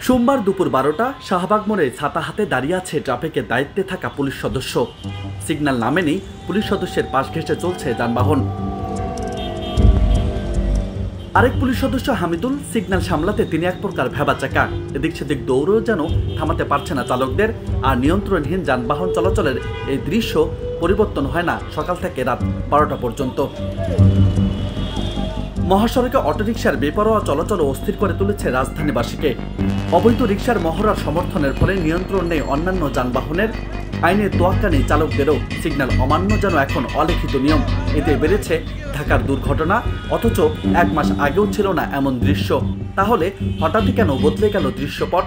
সোমবার দুপুর 12টা শাহবাগ মোড়ে ছাতা হাতে দাঁড়িয়ে আছে ট্রাফিকের দায়িত্বে থাকা পুলিশ সদস্য। সিগন্যাল নামেনি পুলিশ সদস্যের পাশ ঘেঁষে চলছে যানবাহন। আরেক পুলিশ সদস্য হামিদুল সিগন্যাল সামলাতে তিনি এক প্রকার ভেবাচাকা। এদিক সেদিক দৌড়েও যেন থামাতে পারছে না চালকদের। আর নিয়ন্ত্রণহীন যানবাহন চলাচলের এই দৃশ্য পরিবর্তন হয় না সকাল থেকে রাত 12টা পর্যন্ত। মহাসড়কে অটোরিকশার বেপরোয়া চলাচল অস্থির করে তুলেছে রাজধানীবাসীকে। অবৈধ রিকশার মহড়ার সমর্থনের ফলে নিয়ন্ত্রণ নেই অন্যান্য যানবাহনের, আইনের তোয়াক্কা নেই চালকদেরও। সিগন্যাল অমান্য যেন এখন অলিখিত নিয়ম। এতে বেড়েছে ঢাকার দুর্ঘটনা, অথচ 1 মাস আগেও ছিল না এমন দৃশ্য। তাহলে হঠাৎই কেন বদলে গেল দৃশ্যপট?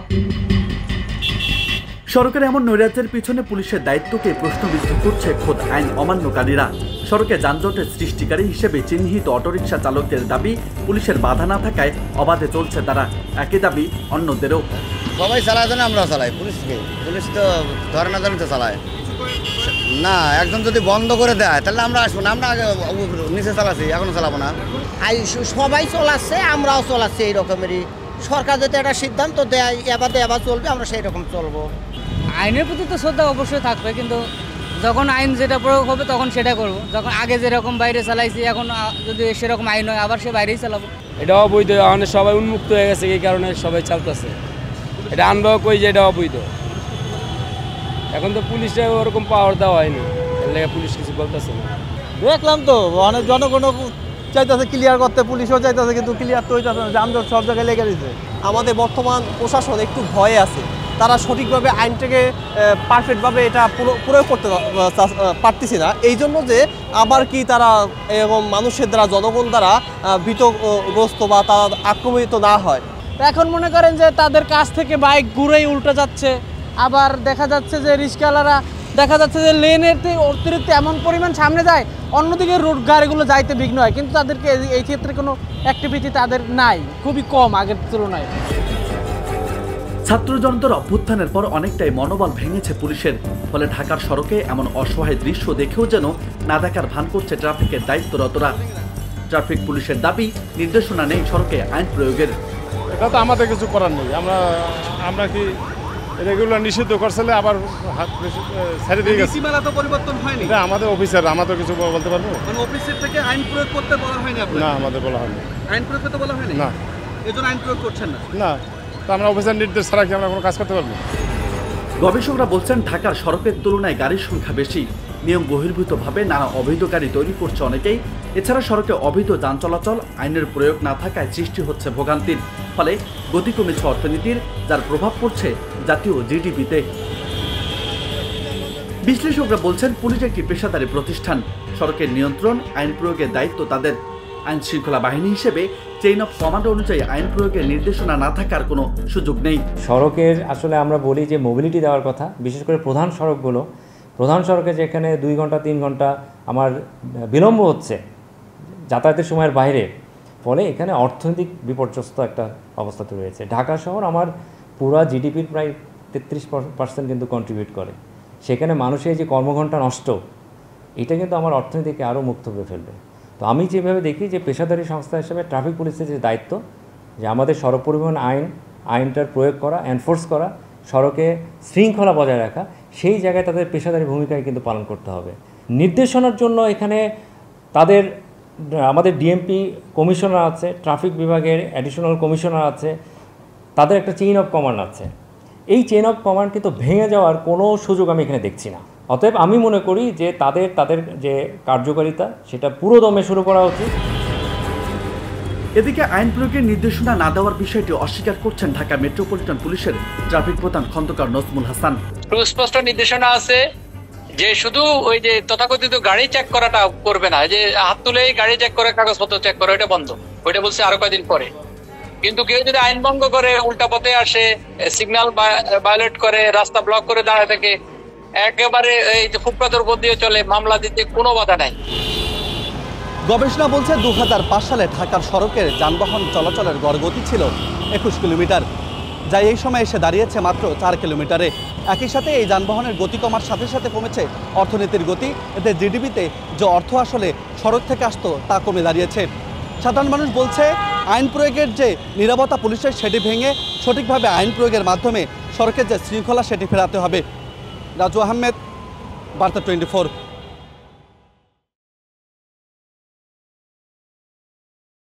সড়কের এমন নৈরাজ্যের পিছনে পুলিশের দায়িত্বকে প্রশ্নবিদ্ধ করছে খোদ আইন অমান্যকারীরা। সড়কে যানজটের সৃষ্টিকারী হিসেবে চিহ্নিত অটোরিকশা চালকদের দাবি, পুলিশের বাধা না থাকায় অবাধে চলছে তারা। একই দাবি অন্যদেরও। সবাই চালায় না, আমরাও চালাই। পুলিশ তো ধরে না ধরে তো চালায় না। একজন যদি বন্ধ করে দেয় তাহলে আমরা আসবো না। আমরা আগে নিচে চালাচ্ছি, এখনো চালাবো না। সবাই চলাচ্ছে, আমরাও চলাচ্ছি এই রকমেরই। সরকার যদি একটা সিদ্ধান্ত দেয় এবার চলবে, আমরা সেই রকম চলবো। আইনের প্রতি তো শ্রদ্ধা অবশ্যই থাকবে, কিন্তু যখন আইন যেটা প্রয়োগ হবে তখন সেটা করব। যখন আগে যেরকম বাইরে চালাইছি, এখন যদি সেরকম আইন হয় আবার সে বাইরেই চালাবো। এটা অবৈধ, মানে সবাই উন্মুক্ত হয়ে গেছে, এই কারণে সবাই চালতেছে। এটা আনবাও কই যে এটা অবৈধ। এখন তো পুলিশে ওরকম পাওয়ার দেওয়া হয়নি, পুলিশ কিছু বলতেছে না। দেখলাম তো অনেক জনগণ চাইতেছে ক্লিয়ার করতে, পুলিশও চাইতেছে, কিন্তু ক্লিয়ার তো হইতেছে না। যানজট সব জায়গায় লেগে দিচ্ছে। আমাদের বর্তমান প্রশাসন একটু ভয়ে আছে, তারা সঠিকভাবে আইনটাকে পারফেক্টভাবে এটা প্রয়োগ করতে পারতেছি না। এই জন্য যে আবার কি তারা এরকম মানুষের দ্বারা, জনগণ দ্বারা ভীতগ্রস্ত বা তারা আক্রমিত না হয়। এখন মনে করেন যে তাদের কাছ থেকে বাইক ঘুরেই উল্টে যাচ্ছে। আবার দেখা যাচ্ছে যে রিক্সাওয়ালারা দেখা যাচ্ছে যে লেনের অতিরিক্ত এমন পরিমাণ সামনে যায়, অন্যদিকে রোড গাড়িগুলো যাইতে বিঘ্ন হয়, কিন্তু তাদেরকে এই ক্ষেত্রে কোনো অ্যাক্টিভিটি তাদের নাই, খুবই কম আগের তুলনায়। ছাত্র জনতার অভ্যুত্থানের পর অনেকটাই মনোবল ভেঙেছে পুলিশের। ফলে ঢাকার সড়কে এমন অসহায় দৃশ্য দেখেও যেন না দেখার ভান করছে ট্রাফিকের দায়িত্বরতরা। ট্রাফিক পুলিশের দাবি, নির্দেশনা নেই সড়কে আইন প্রয়োগের। এটা তো আমাদের কিছু করার নেই। আমরা কি রেগুলার নিষিদ্ধ করছিলে আবার ছেড়ে দিয়ে গেছি। নীতিমালা তো পরিবর্তন হয়নি। এটা আমাদের অফিসার, আমাদের কিছু বলতে পারবো। মানে অফিসের থেকে আইন প্রয়োগ করতে বলা হয়নি আপনাদের? না, আমাদের বলা হয়নি। আইন প্রয়োগ করতে বলা হয়নি? না। এজন্য আইন প্রয়োগ করছেন না? না, তো আমরা অফিসার নির্দেশ ছাড়া কি আমরা কোনো কাজ করতে পারবো? গবেষকরা বলছেন ঢাকার সড়কের তুলনায় গাড়ির সংখ্যা বেশি। নিয়ম বহির্ভূতভাবে নানা অবৈধ গাড়ি তৈরি করছে অনেকেই। এছাড়া সড়কে অবৈধ যান চলাচল, আইনের প্রয়োগ না থাকায় সৃষ্টি হচ্ছে ভোগান্তির। ফলে গতি কমেছে অর্থনীতির, যার প্রভাব পড়ছে জাতীয় জিডিপিতে। বিশ্লেষকরা বলছেন পুলিশ একটি পেশাদারী প্রতিষ্ঠান। সড়কের নিয়ন্ত্রণ, আইন প্রয়োগের দায়িত্ব তাদের। আইন শৃঙ্খলা বাহিনী হিসেবে চেইন অফ কমান্ড অনুযায়ী আইন প্রয়োগের নির্দেশনা না থাকার কোনো সুযোগ নেই। সড়কের আসলে আমরা বলি যে মোবিলিটি দেওয়ার কথা, বিশেষ করে প্রধান সড়কে যেখানে 2 ঘন্টা 3 ঘন্টা আমার বিলম্ব হচ্ছে যাতায়াতের সময়ের বাইরে, ফলে এখানে অর্থনৈতিক বিপর্যস্ত একটা অবস্থাতে রয়েছে। ঢাকা শহর আমার পুরো জিডিপির প্রায় 33% কিন্তু কন্ট্রিবিউট করে। সেখানে মানুষের যে কর্মঘণ্টা নষ্ট, এটা কিন্তু আমার অর্থনীতিকে আরও মুক্ত করে ফেলবে। তো আমি যেভাবে দেখি যে পেশাদারী সংস্থা হিসেবে ট্রাফিক পুলিশের যে দায়িত্ব, যে আমাদের সড়ক পরিবহন আইনটার প্রয়োগ করা, এনফোর্স করা, সড়কে শৃঙ্খলা বজায় রাখা, সেই জায়গায় তাদের পেশাদারী ভূমিকায় কিন্তু পালন করতে হবে। নির্দেশনার জন্য এখানে আমাদের ডিএমপি কমিশনার আছে, ট্রাফিক বিভাগের অ্যাডিশনাল কমিশনার আছে, তাদের একটা চেইন অফ কমান্ড আছে। এই চেইন অফ কমান্ড কিন্তু ভেঙে যাওয়ার কোনো সুযোগ আমি এখানে দেখছি না। অতএব আমি মনে করি যে তাদের যে কার্যকারিতা, সেটা পুরো দমে শুরু করা উচিত। এদিকে আইন প্রয়োগের নির্দেশনা না দেওয়ার বিষয়টি অস্বীকার করছেন ঢাকা মেট্রোপলিটন পুলিশের ট্রাফিক প্রধান খন্দকার নজমুল হাসান। সুস্পষ্ট নির্দেশনা আছে যে শুধু ওই যে তথাকথিত গাড়ি চেক করাটা করবে না, যে হাত তুলেই গাড়ি চেক করে কাগজপত্র চেক করে, ওইটা বন্ধ। ওইটা বলছে আরো কয়েকদিন পরে। কিন্তু কেউ যদি আইন ভঙ্গ করে, উল্টা পথে আসে, সিগন্যাল ভায়োলেট করে, রাস্তা ব্লক করে দাঁড়ায় থাকে, একেবারে এই যে ফুটপাতের উপর দিয়ে চলে, মামলা দিতে কোনো বাধা নাই। গবেষণা বলছে 2005 সালে ঢাকার সড়কের যানবাহন চলাচলের গড় গতি ছিল 21 কিলোমিটার, যা এই সময় এসে দাঁড়িয়েছে মাত্র 4 কিলোমিটারে। একই সাথে এই যানবাহনের গতি কমার সাথে সাথে কমেছে অর্থনীতির গতি। এতে জিডিপিতে যে অর্থ আসলে সড়ক থেকে আসতো তা কমে দাঁড়িয়েছে। সাধারণ মানুষ বলছে আইন প্রয়োগের যে নীরবতা পুলিশের সেটি ভেঙে সঠিকভাবে আইন প্রয়োগের মাধ্যমে সড়কের যে শৃঙ্খলা সেটি ফেরাতে হবে। রাজু আহমেদ, বার্তা 24।